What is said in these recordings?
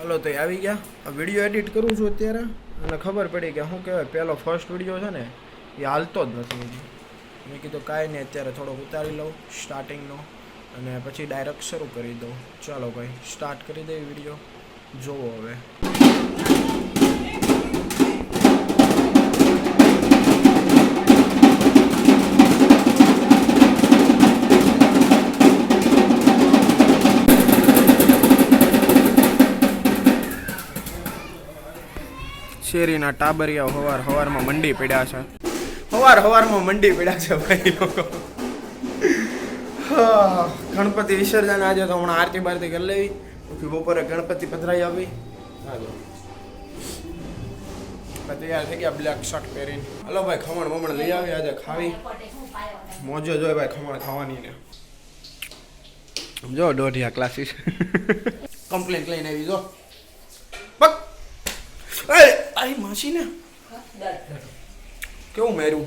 Hello તો આવી ગયા. આ વિડીયો એડિટ કરું છું અત્યારે અને ખબર પડી કે શું કહેવાય પહેલો ફર્સ્ટ વિડીયો છે ને એ હાલતો જ નથી. મેં કીધું કાંઈ નહીં અત્યારે થોડો ઉતારી લઉં સ્ટાર્ટિંગનો અને પછી ડાયરેક્ટ શરૂ કરી દઉં. ચાલો ભાઈ સ્ટાર્ટ કરી દઈએ વિડીયો. જોવો હવે. શેરીના ટાબરિયા હવારમાં મંડી પડ્યા છે. હવારમાં મંડી પડ્યા છે ભાઈ લોકો. ગણપતિ વિસર્જન આજે તો હમણાં આરતી બારતી કરી લેવી પછી બપોરે ગણપતિ પધરાઈ આવી. તૈયાર થઈ ગયા બ્લેક શર્ટ પહેરીને. હલો ભાઈ ખમણ બમણ લઈ આવી આજે ખાવી મોજો જોઈ ભાઈ ખમણ ખાવાની ને. સમજો દોઢિયા ક્લાસીસ કમ્પ્લેન્ટ લઈને આવી જો. આઈ માસી ને કેવું મેરું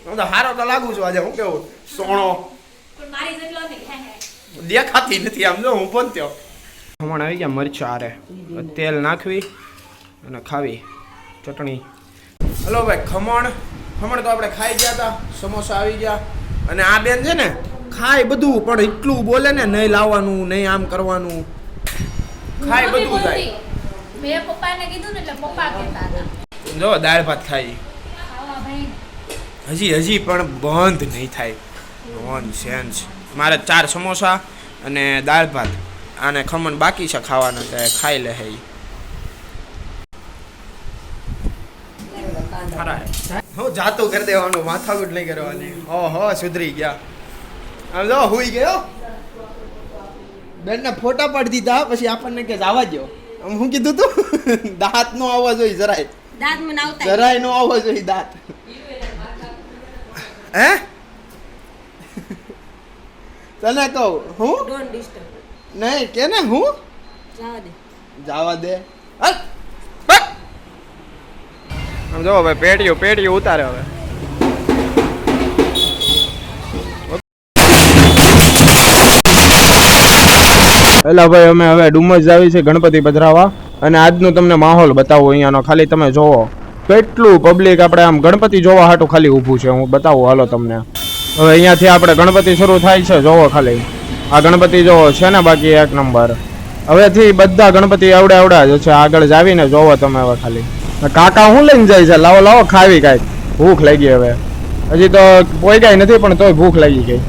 હું તો હારો તો લાગુ છું આજે. હું કેવું સોણો દેખાતી નથી આમ જો હું પણ ત્યો. ખમણ આવી ગયા મરચા આરે તેલ નાખવી અને ખાવી ચટણી. હલો ભાઈ ખમણ તો આપણે ખાઈ ગયા હતા. સમોસા આવી ગયા અને આ બેન છે ને ખાય બધું પણ એટલું બોલે ને નહીં લાવવાનું નહીં આમ કરવાનું. ખાય બધું જાય. મેં પપ્પાને કીધું ને એટલે પપ્પા કહેતા હતા. જો દાળ ભાત ખાઈ હજી પણ બંધ નહીં થાય. Non sense. મારે 4 સમોસા અને દાળ ભાત અને ખમણ બાકી છે ખાવાના તો ખાઈ લે. હું જાતું કરી દેવાનું માથાકૂટ નહીં કરવાની. ઓહો સુધરી ગયા. આમ જો હુઈ ગયો. બેનના ફોટા પાડી દીધા પછી આપણને કે જવા દો. હું કીધું તું દાંત નો આવવા જોઈએ જરાય. દાંત મને આવતા જરાય નો આવવા જોઈએ દાંત. હે તને કહું હું ડોન્ટ ડિસ્ટર્બ નહીં કે ને હું જવા દે. આમ જો ભાઈ પેટીઓ ઉતારે હવે. પેલા ભાઈ અમે હવે ડુમસ આવી છે ગણપતિ પધરાવા અને આજનો તમને માહોલ બતાવો અહીંયાનો. ખાલી તમે જોવો કેટલું પબ્લિક આપણે આમ ગણપતિ જોવા હાટું ખાલી ઊભું છે. હું બતાવું હાલો તમને. હવે અહીંયાથી આપણે ગણપતિ શરૂ થાય છે. જોવો ખાલી આ ગણપતિ જોવો છે ને બાકી એક નંબર. હવેથી બધા ગણપતિ આવડા જ છે. આગળ જાવીને જોવો તમે હવે ખાલી. કાકા શું લઈને જાય છે? લાવો ખાવી કાંઈક. ભૂખ લાગી હવે. હજી તો કોઈ કાંઈ નથી પણ તોય ભૂખ લાગી ગઈ.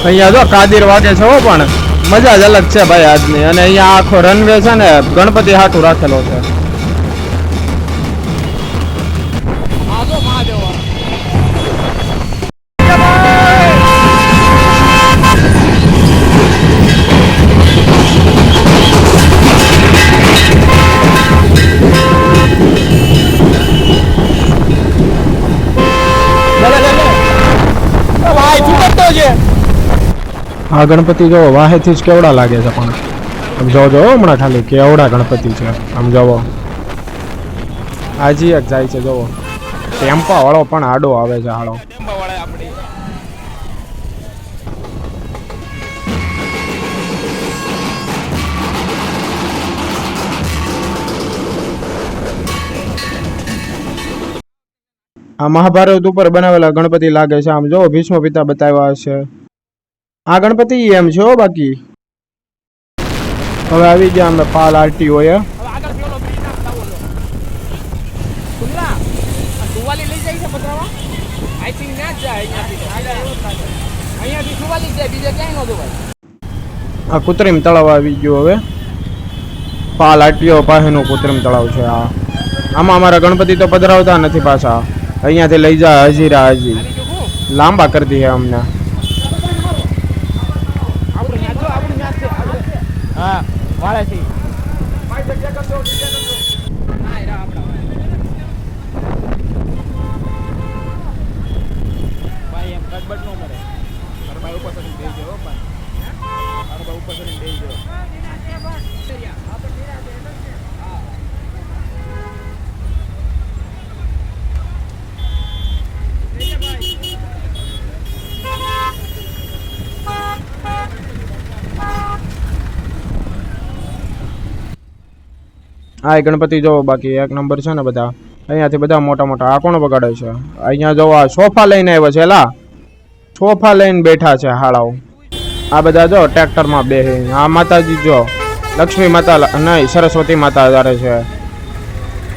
અહીંયા જો કાદીર વાગે છે હો પણ મજા જ અલગ છે ભાઈ આજની. અને અહીંયા આખો રનવે છે ને ગણપતિ હાટું રાખેલો છે. આ ગણપતિ જો વાહેથી જ કેવડા લાગે છે પણ આમ જો હમણાં ખાલી કેવડા ગણપતિ છે. આમ જોવો આજી એક જાય છે. જોવો ટેમ્પા વાળો પણ આડો આવે છે. હાડો આ મહાભારત ઉપર બનાવેલા ગણપતિ લાગે છે. આમ જો ભીષ્મ પિતા બતાવ્યા છે. આ ગણપતિ એમ છે બાકી. હવે આવી ગયા અમે પાલ આરટી હોય. આ કૃત્રિમ તળાવ આવી ગયું. હવે પાલ આરટીઓ પાસેનું કૃત્રિમ તળાવ છે. આમાં અમારા ગણપતિ તો પધરાવતા નથી પાછા. અહીંયાથી લઈ જા હજી લાંબા કરતી છે અમને. હા વાળેથી ભાઈ એમ કટબટ નો મળે. ભાઈ ઉપર સુધી દઈ દો. ભાઈ ઉપર સુધી દઈ દો. આ ગણપતિ જોવો બાકી એક નંબર છે ને બધા અહીંયાથી બધા મોટા મોટા. આ કોણ બગાડે છે? અહીંયા જોવો આ સોફા લઈને આવ્યો છે લા, સોફા લઈને બેઠા છે હાળાઓ. આ બધા જો ટ્રેક્ટરમાં બેહી. આ માતાજી જો લક્ષ્મી માતા નહીં સરસ્વતી માતા જારે છે.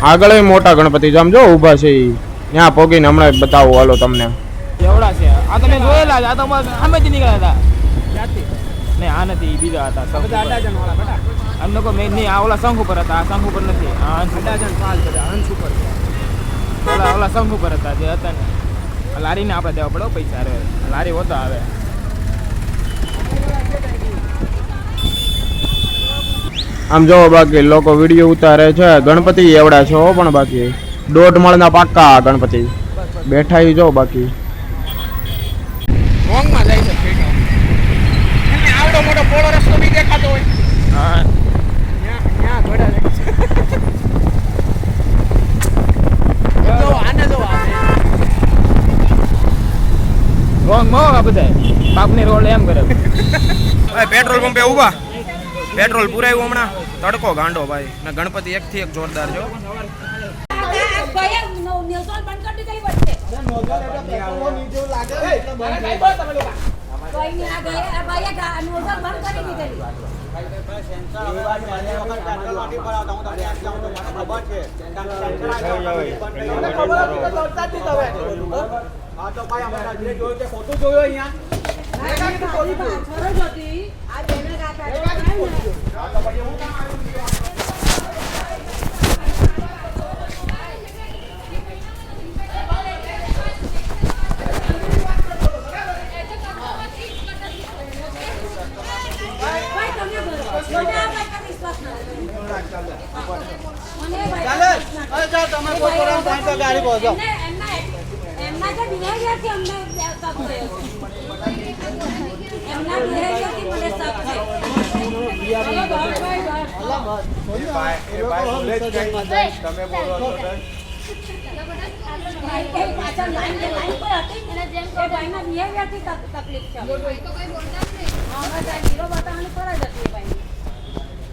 આગળ મોટા ગણપતિ જો આમ જો ઊભા છે ઈ. ત્યાં પોગીને હમણાં જ બતાવું હાલો તમને. એવડા છે આ તમે જોયેલા જ, આ તો સામેથી નીકળ્યા હતા. નહીં આ નથી, ઈ બીજા હતા. આમ લોકો મેં નહીં, આ ઓલા શંખ ઉપર હતા, આ શંખ ઉપર નથી. આ હંસ ઉપર, ઓલા શંખ ઉપર હતા જે હતા ને. લારીને આપણે દેવા પડે પૈસા, રે લારી હોતા આવે. આમ જોવો બાકી લોકો વિડીયો ઉતારે છે. ગણપતિ એવડા છે હો, પણ બાકી 1.5 માળના પાક્કા ગણપતિ બેઠા ઈ જો બાકી. રોંગમાં જાય છે ફેટા. એને આવડો મોટો પોળો રસ્તો બી દેખાતો હોય. હા ન્યા ઘોડા છે. જો આને જો આવે રોંગ મો આ બધા બાપની રોડ એમ કરે. ભાઈ પેટ્રોલ પંપે ઊભા, પેટ્રોલ પુરાયું હમણાં. તડકો ગાંડો ભાઈ ને ગણપતિ એક થી એક જોરદાર છો.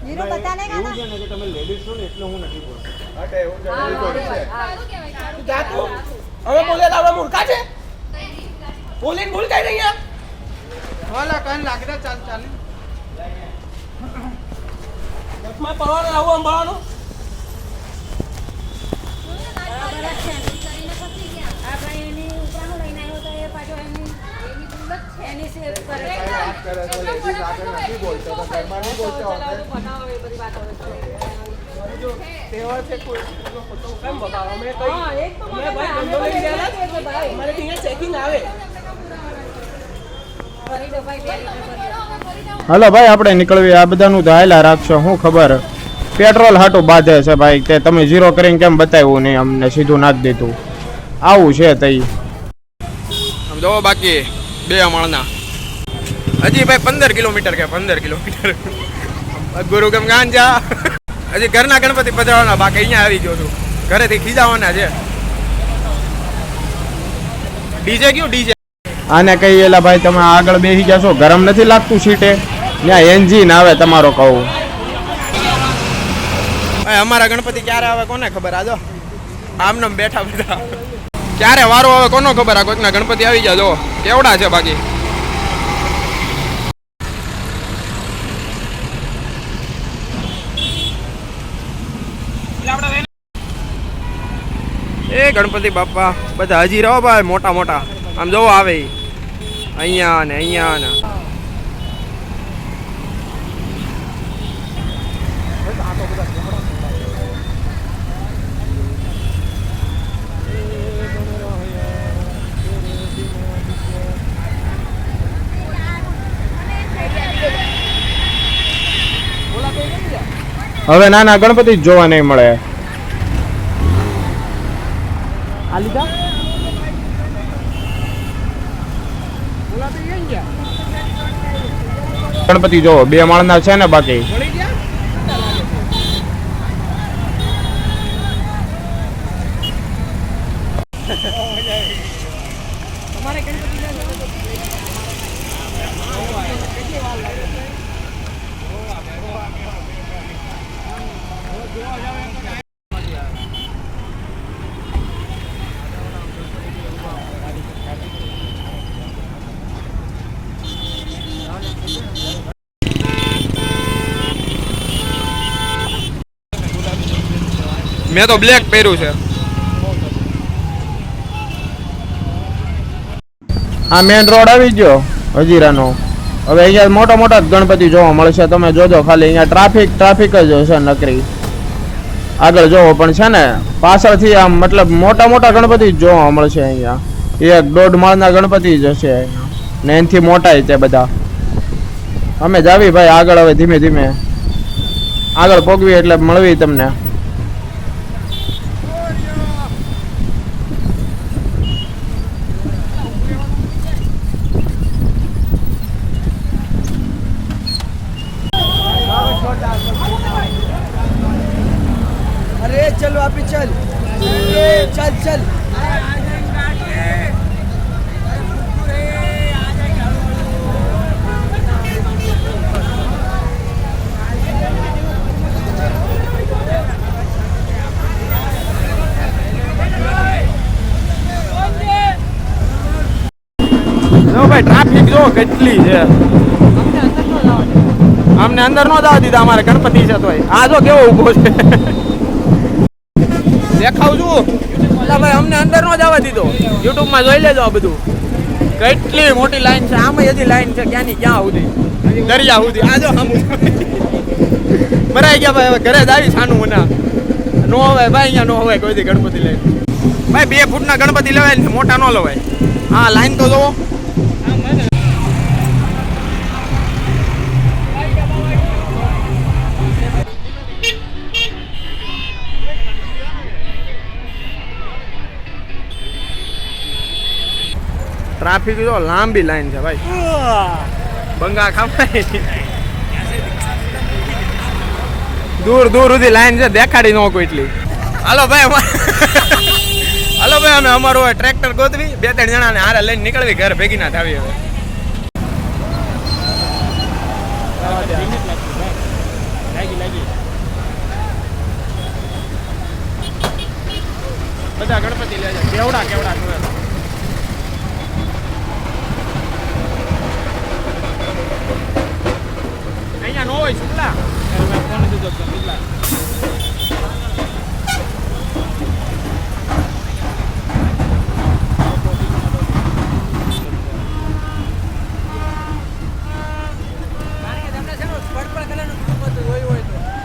હીરો બતાને કે તમે લેડીઝ છો ને એટલે હું નથી બોલતો. હવે બોલે તો આપણે મૂર્ખા છે. બોલીને ભૂલ કઈ નહીં યાર. વાલા કાન લાગડા ચાલ ચાલ. દસમાં પડવાનું આવું અંબાવાનું. તહેવાર છે કોઈ કેમ બતાવો? મેં કઈ મેં ભાઈ ધંધો લઈ ગયા અમારે અહીંયા ચેકિંગ આવે. હાલો ભાઈ આપણે નીકળવી. આ બધાનું તો હાયલા રાખશો. શું ખબર પેટ્રોલ હાટું બાંધે છે ભાઈ કે તમે 0 કરીને કેમ બતાવ્યું નહીં, અમને સીધું નાખી દીધું. આવું છે તઈ. આમ જોવો બાકી 2 માળના હજી ભાઈ 15 કિલોમીટર કે 15 કિલોમીટર. ગુરુ કેમ ગાંજા હજી ઘરના ગણપતિ પધરાવાના બાકી. અહીંયા આવી ગયો છું, ઘરેથી ખીજાવાના છે. ડીજે કયું ડીજે? આને કઈ એલા ભાઈ તમે આગળ બેસી જશો, ગરમ નથી લાગતું સીટે? ત્યાં એન્જિન આવે તમારો કહું. અમારા ગણપતિ ક્યારે આવે કોને ખબર? આજો આમને બેઠા બધા ક્યારે વારો આવે કોનો ખબર? આ કોઈકના ગણપતિ આવી જાય જો કેવડા છે બાકી. એ ગણપતિ બાપા બધા હજી રહો ભાઈ, મોટા મોટા. આમ જોવો આવે અહીંયા ને અહીંયા ને. હવે નાના ગણપતિ જ જોવા નહીં મળે. ગણપતિ જોવો 2 માળના છે ને બાકી. મેં તો બ્લેક પહેર્યું છે. આ મેન રોડ આવી ગયો હજીરાનો. હવે અહીંયા મોટા મોટા જ ગણપતિ જોવા મળશે. તમે જોજો ખાલી અહીંયા ટ્રાફિક જ હશે નકરી. આગળ જોવો પણ છે ને પાછળથી આમ મતલબ મોટા મોટા ગણપતિ જ જોવા મળશે અહીંયા. 1-1.5 માળના ગણપતિ જ હશે અહીંયા ને એનાથી મોટા તે બધા. અમે જાવી ભાઈ આગળ. હવે ધીમે ધીમે આગળ પોગવી એટલે મળવી તમને. अरे चलो आप ही चल चल चल જો ભાઈ ટ્રાફિક જો કેટલી છે. અમને અંદર નો જવા દીધા અમારે ગણપતિ છે તોય. આ જો કેવો ઊભો છે દેખાવ છું. એટલે ભાઈ અમને અંદર નો જવા દીધો. યુટ્યુબ માં જોઈ લેજો આ બધું. કેટલી મોટી લાઈન છે. આમાં હજી લાઈન છે ક્યાંની ક્યાં સુધી દરિયા સુધી. આ જો આમ મરાઈ ગયા ભાઈ. હવે ઘરે જ આવી છાનું મના નો હવે ભાઈ. અહીંયા નો હવે કોઈ દી ગણપતિ લઈને ભાઈ 2 ફૂટના ગણપતિ લેવાય ને મોટા નો લેવાય. હા લાઈન તો જોવો. ટ્રાફિક જો લાંબી લાઈન છે ભાઈ. બંગા ખામાય દૂર સુધી લાઈન છે. દેખાડી ન કોઈ એટલી. હાલો ભાઈ હાલો ભાઈ અમે અમારું ટ્રેક્ટર ગોતવી 2-3 જણાને હારે લઈને નીકળવી ઘર ભેગી ના થાવી. હવે બધા ગણપતિ લે છે. કેવડા અહીંયા નો હોય શુક્લા. ફોન દીધો શુક્લા.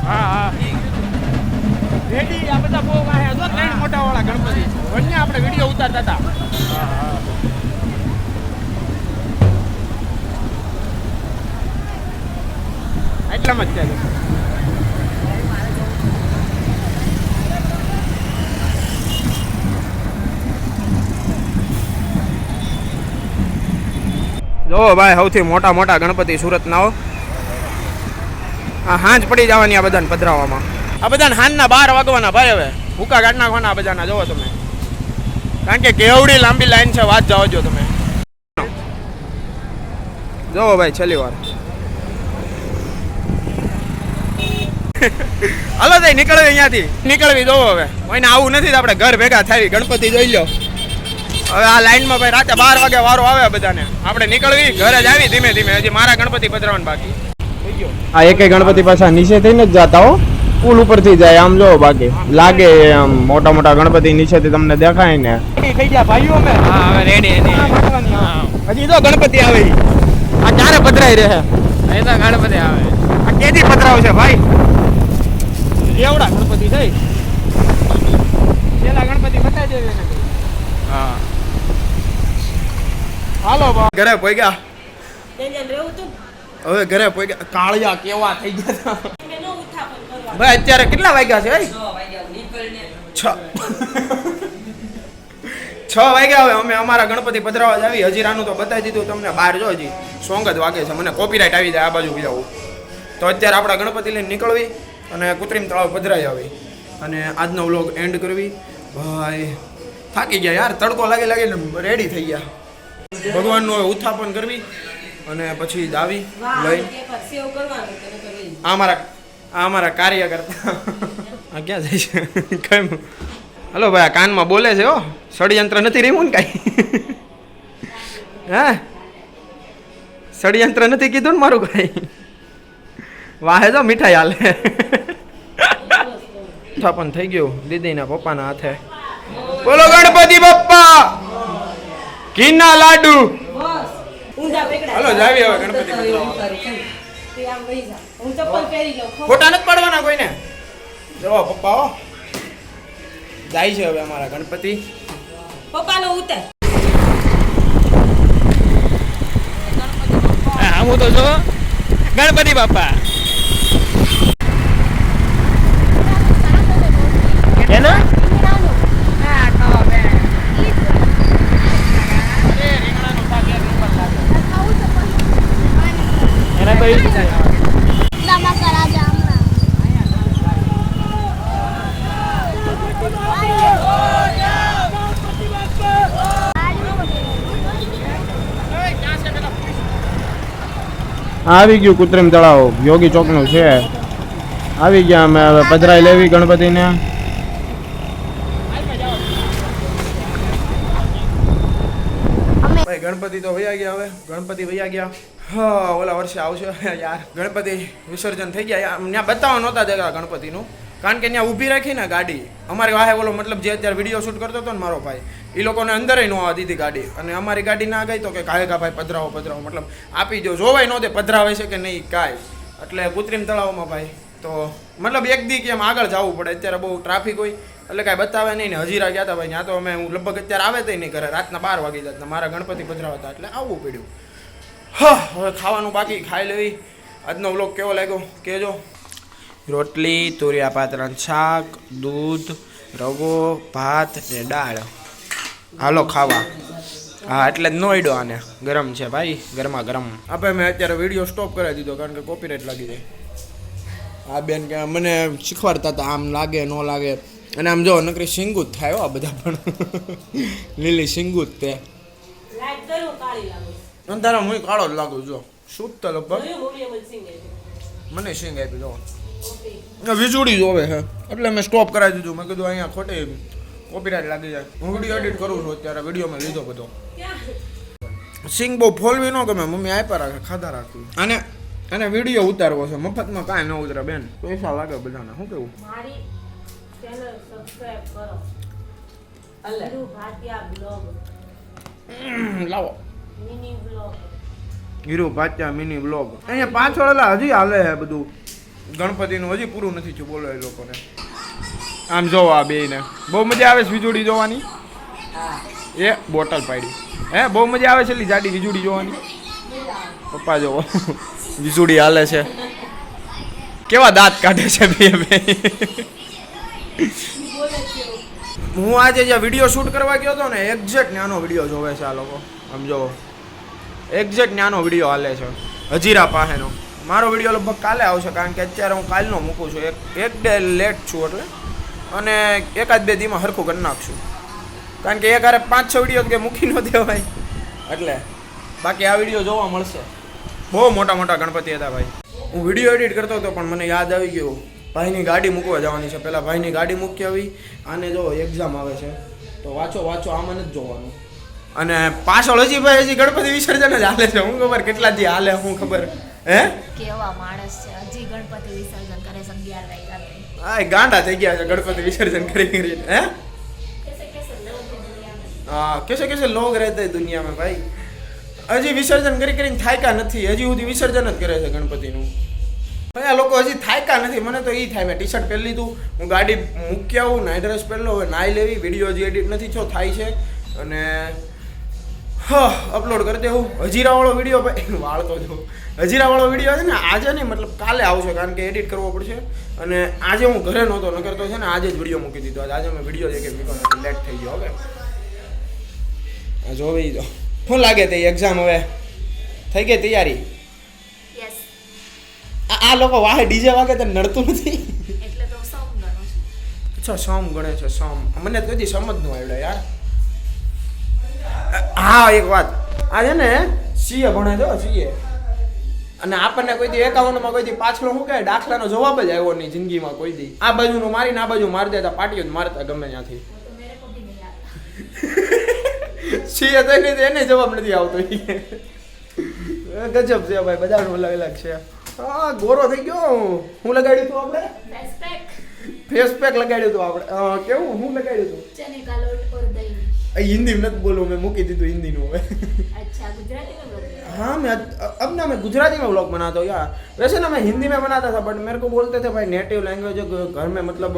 હા રેડી આ બધા બહુ વાહે જો 3 મોટા વાળા ગણપતિ બંને આપણે વિડીયો ઉતારતા હતા. એટલામાં જ છે. જો ભાઈ સૌથી મોટા ગણપતિ સુરતના હો. આ હાંજ પડી જવાની આ બધાને પધરાવામાં. આ બધાને હાંજના 12 વાગવાના ભાઈ. હવે ભૂકા કાઢ નાખવાના આ બધાના. જોવો તમે કારણ કે કેવડી લાંબી લાઈન છે. વાત જાઓ જો તમે. જોવો ભાઈ છેલ્લી વાર. હાલો ભાઈ નીકળવી અહીંયાથી. નીકળવી જોવો હવે. કોઈને આવું નથી આપણે ઘર ભેગા થાય. ગણપતિ જોઈ લો. હવે આ લાઈનમાં ભાઈ રાતે 12 વાગે વારો આવે બધાને. આપણે નીકળવી ઘરે જ આવી ધીમે ધીમે. હજી મારા ગણપતિ પધરાવવાનું બાકી. આ એક ગણપતિ પાછા નીચે થઈને જ જાતા હો. પુલ ઉપરથી જાય આમ જો. બાકી લાગે આમ મોટા ગણપતિ નીચેથી તમને દેખાય ને. થઈ ગયા ભાઈઓ અમે. હા હવે રેડી. હજી તો ગણપતિ આવે. આ ક્યારે પધરાઈ રહે? એ તો ગણપતિ આવે. આ કેદી પધરાવશે ભાઈ? એવડા ગણપતિ થઈ. પેલા ગણપતિ બતાવી દેવે ને. હા હાલો ઘરે પોગ્યા. હવે ઘરે પોગ્યા. કાળિયા કેવા થઈ ગયા હતા ભાઈ. અત્યારે કેટલા વાગ્યા છે ભાઈ? 6 વાગ્યા. હવે અમે અમારા ગણપતિ પધરાવા જ આવી. હજીરાનું તો બતાવી દીધું તમને. બહાર જો હજી સોંગ જ વાગે છે. મને કોપીરાઇટ આવી જાય આ બાજુ જાવું તો. અત્યારે આપણા ગણપતિ લઈને નીકળવી અને કૃત્રિમ તળાવ પધરાઈ આવી અને આજનો વ્લોગ એન્ડ કરવી. ભાઈ થાકી ગયા યાર. તડકો લાગીને રેડી થઈ ગયા. ભગવાનનું ઉત્થાપન કરવી અને પછી દાવી લઈ. અમારા કાર્ય કરતા આ ક્યાં જાય છે? કેમ? હલો ભાઈ આ કાનમાં બોલે છે. હો ષડયંત્ર નથી રહ્યું ને કાંઈ? હે ષડયંત્ર નથી કીધું ને મારું કાંઈ? વાહે જો મીઠાઈ હાલે. ઉથાપન થઈ ગયું દીદીના પપ્પાના હાથે. બોલો ગણપતિ બાપ્પા ઘીના લાડુ. હાલો જાવી હવે ગણપતિ ફોટા નથી પાડવાના કોઈને. જો પપ્પા જાય છે હવે અમારા ગણપતિ. પપ્પાનો ઉતર. હું તો જો ગણપતિ બાપા એના એના તો આવી ગયું કૃત્રિમ તળાવ યોગી ચોકનું છે. આવી ગયા અમે હવે પધરાઈ લેવી ગણપતિને. ભાઈ ગણપતિ તો વયા ગયા. હવે ગણપતિ વયા ગયા. હા ઓલા વર્ષે આવશે યાર. ગણપતિ વિસર્જન થઈ ગયા. ત્યાં બતાવવા નહોતા દેતા ગણપતિનું, કારણ કે ત્યાં ઊભી રાખી ને ગાડી અમારી વાહે ઓલો મતલબ જે અત્યારે વિડીયો શૂટ કરતો હતો ને મારો ભાઈ, એ લોકોને અંદર ન આવવા દીધી ગાડી. અને અમારી ગાડી ના ગઈ તો કે કાંઈ કા ભાઈ પધરાવો પધરાવો, મતલબ આપી દો, જોવાય ન દે પધરાવે છે કે નહીં કાંઈ. એટલે કૃત્રિમ તળાવમાં ભાઈ તો મતલબ એક દી કે એમ આગળ જવું પડે. અત્યારે બહુ ટ્રાફિક હોય એટલે કાંઈ બતાવે નહીં. ને હજીરા ગયા હતા ભાઈ, ત્યાં તો અમે હું લગભગ અત્યારે આવે તો નહીં કરે, રાતના 12 વાગી જતા. મારા ગણપતિ પધરાવા હતા એટલે આવવું પડ્યું. હા હવે ખાવાનું બાકી, ખાઈ લેવી. આજનો વ્લોગ કેવો લાગ્યો કહેજો. રોટલી, તુરિયા પાત્રાનું શાક, દૂધ, રવો, ભાત ને દાળ. હાલો ખાવા. હા એટલે જ નોઈડો આને ગરમ છે ભાઈ, ગરમા ગરમ. આપણે મેં અત્યારે વિડીયો સ્ટોપ કરાવી દીધો કારણ કે કોપીરાઇટ લાગી જાય. આ બેન કે મને શીખવાડતા હતા આમ લાગે ન લાગે, અને આમ જો નકરી સિંગૂત થાય આ બધા પણ લીલી સિંગૂત તે અંધારા હું કાળો જ લાગુ. જો શું તો લગભગ મને સિંગ આપી દો વીજળી જોવે છે એટલે મેં સ્ટોપ કરાવી દીધું. મેં કીધું અહીંયા ખોટી કોપીરાઇટ લાગી જાય. હું વિડીયો એડિટ કરું છું અત્યારે, વિડીયો મેં લીધો બધો. સિંગ બહુ ફોલવી ન ગમે, મમ્મી આપ્યા રાખે ખાધા રાખી. અને વિડીયો ઉતારવો છે, મફતમાં કાંઈ ન ઉતરે બેન, પૈસા લાગે બધાને. શું કેવું? મારી ચેનલ સબસ્ક્રાઇબ કરો. ભાટિયા બ્લોગ લાવો mini blog. Hero Bhatia mini blog. અહીંયા પાછળ એટલે હજી હાલે છે બધું ગણપતિનું, હજી પૂરું નથી થયું. બોલો એ લોકોને. આમ જોવો આ બેયને બહુ મજા આવે છે વીજળી જોવાની. એ બોટલ પાડી હે બહુ મજા આવે છે એટલી જાડી વીજળી જોવાની. પપ્પા જોવો વીજળી હાલે છે, કેવા દાંત કાઢે છે બે બે. હું આજે જે વિડીયો શૂટ કરવા ગયો હતો ને, એક્ઝેક્ટ નાનો વિડીયો જોવે છે આ લોકો. આમ જોવો એક્ઝેક્ટ નાનો વિડીયો હાલે છે હજીરા પાસેનો. મારો વિડીયો લગભગ કાલે આવશે, કારણ કે અત્યારે હું કાલનો મૂકું છું. એક ડે લેટ છું એટલે, અને એકાદ બે દીમાં હરખું કરી નાખશું, કારણ કે એક હારે 5-6 વિડીયો કે મૂકી ન દેવાય એટલે. બાકી આ વિડીયો જોવા મળશે. બહુ મોટા મોટા ગણપતિ હતા ભાઈ. હું વિડીયો એડિટ કરતો હતો પણ મને યાદ આવી ગયું ભાઈની ગાડી મૂકવા જવાની છે. પહેલાં ભાઈની ગાડી મૂકી આવી. આને જો એક્ઝામ આવે છે તો વાંચો આમાં નથી જોવાનું. અને પાછળ હજી ભાઈ હજી ગણપતિ વિસર્જન જ હાલે છે. હું ખબર કેટલા દી હાલે, હું ખબર હે કેવા માણસ છે, હજી ગણપતિ વિસર્જન કરે છે 11 વાગ્યા. હા ગાંડા થઈ ગયા છે ગણપતિ વિસર્જન કરી કરીને. હે હા કેસે લોગ રહેતે દુનિયા में ભાઈ. હજી વિસર્જન કરીને થાયકા નથી. હજી સુધી વિસર્જન જ કરે છે ગણપતિનું. આ લોકો હજી થાયકા નથી. મને તો એ થાય, મેં ટી શર્ટ પહેરી લીધું, હું ગાડી મૂકી આવું, નાઈ ડ્રેસ પહેરલો, હવે નાઈ લેવી. વિડીયો હજી એડિટ નથી થયો, થાય છે. અને હા અપલોડ કરી દેવું. હજીરાવાળો વિડીયો ભાઈ વાળતો જો હજીરાવાળો વિડીયો છે ને આજે નહીં, મતલબ કાલે આવશે, કારણ કે એડિટ કરવો પડશે. અને આજે હું ઘરે નહોતો, નકર તો છે ને આજે જ વિડીયો મૂકી દીધો. આજે મેં વિડીયો જે કે મૂકવાનો લેટ થઈ ગયો. ઓકે જોવી દો. શું લાગે તે એક્ઝામ હવે થઈ ગઈ તૈયારી? યસ. આ લોકો વાહે ડીજે વાગે તો નડતું નથી. એટલે તો સમ ગણો છે. અચ્છા સમ ગણે છે. સમ મને તો હજી સમજ ન આવડે યાર. હા એક વાત, આ છે ને સીએ ભણે છે સીએ, અને આપણને કોઈ દી 51 માં કોઈ દી પાછળ શું કહે દાખલાનો જવાબ જ આવ્યો નહીં જિંદગીમાં કોઈ દી. આ બાજુનું મારીને આ બાજુ મારી દેતા, પાટીઓ જ મારતા ગમે ત્યાંથી. સીએ તો એને જવાબ નથી આવતો. ગજબ છે ભાઈ, બધાનું અલગ અલગ છે. હા ગોરો થઈ ગયો. હું લગાડ્યું તું આપણે ફેસ પેક લગાડ્યું હતું આપણે કેવું હું લગાડ્યું હતું चने का लोट और दही हिंदी में નથી બોલવું મેં મૂકી દીધું હિન્દીનું હવે अच्छा गुजराती में बोल रहे हो हाँ मैं अब ना मैं गुजराती में व्लॉग बनाता हूँ यार वैसे ना मैं हिंदी में बनाता था बट मेरे को बोलते थे भाई नेटिव लैंग्वेज घर में मतलब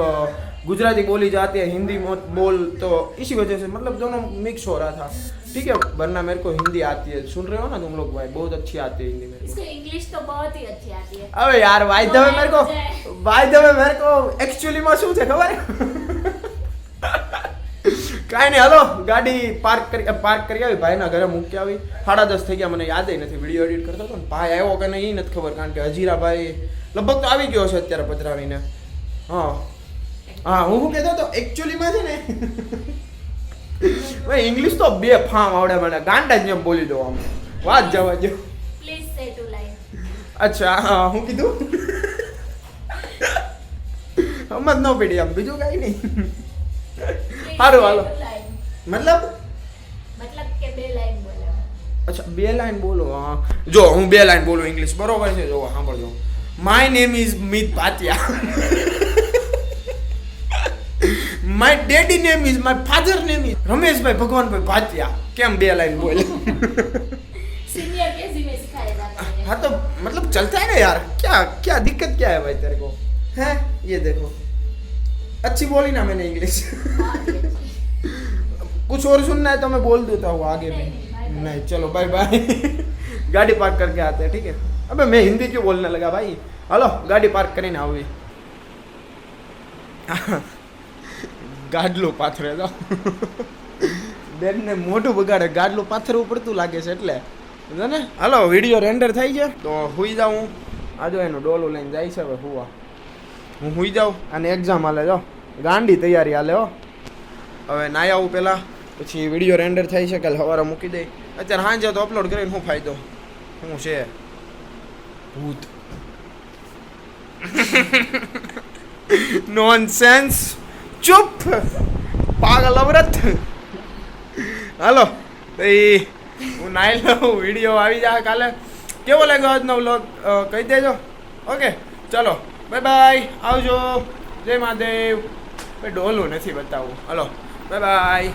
गुजराती बोली जाती है हिंदी मत बोल तो इसी वजह से मतलब दोनों मिक्स हो रहा था ठीक है वरना मेरे को हिंदी आती है सुन रहे हो ना तुम लोग भाई बहुत अच्छी आती है हिंदी मेरे को इसको इंग्लिश तो बहुत ही अच्छी आती है अबे यार भाई द वे मेरे को एक्चुअली में શું છે ખબર કાંઈ નહીં હાલો ગાડી પાર્ક કરી આવી ભાઈના ઘરે મૂકી આવી 10:30 થઈ ગયા મને યાદ નથી વિડીયો એડિટ કરતો હતો ને ભાઈ આવ્યો કે નહીં એ નથી ખબર કારણ કે હજીરા ભાઈ લગભગ તો આવી ગયો છે અત્યારે પધરાવીને હા હા હું શું કહેતો હતો એકચ્યુઅલીમાં છે ને ભાઈ ઇંગ્લિશ તો બે ફામ આવડે મને ગાંડા જેમ બોલી દો આમ વાત જવા દો प्लीज से टू लाइन અચ્છા હા હું કીધું સમજ ન પડી આમ બીજું કાંઈ નહીં સારું હાલો મતલબ मतलब के बे लाइन बोले અચ્છા બે લાઈન બોલો હા જો હું બે લાઈન બોલું ઇંગ્લિશ બરોબર છે જો સાંભળજો my name is Mit Bhatia my daddy name is my father name is Rameshbhai Bhagwanbhai Bhatia કેમ બે લાઈન બોલે सीनियर केजी में सिखाया जाता है हाँ तो मतलब चलता है ना यार क्या क्या दिक्कत क्या है भाई तेरे को हैं ये देखो अच्छी बोली ना मैंने इंग्लिश कुछ और सुनना है तो मैं बोल देता हूँ आगे भी नहीं चलो बाय बाय गाड़ी पार्क करके आते हैं ठीक है अबे मैं हिंदी क्यों बोलने लगा भाई हेलो गाड़ी पार्क करी ना अभी ગાડલું પાથરે તો બેનને મોઢું બગાડે ગાડલું પાથરવું પડતું લાગે છે એટલે ને હાલો વિડીયો રેન્ડર થઈ છે તો હુઈ જાઉં આજો એનું ડોલું લઈને જાય છે હવે હુવા હું હુઈ જાઉં અને એક્ઝામ હાલે જો ગાંડી તૈયારી હાલે હો હવે નાઈ આવું પહેલાં પછી વિડીયો રેન્ડર થઈ છે કાલે સવારે મૂકી દઈ અત્યારે સાંજે તો અપલોડ કરીને શું ફાયદો શું છે ભૂત નોનસેન્સ ચૂપ પાગલ અવરત હાલો તો એ હું નાઈ લઉં વિડીયો આવી જાય કાલે કેવો લાગ્યો આજનો વ્લોગ કહી દેજો ઓકે ચલો બાય બાય આવજો જય મહાદેવ ભાઈ ડોલું નથી બતાવવું હલો બાય બાય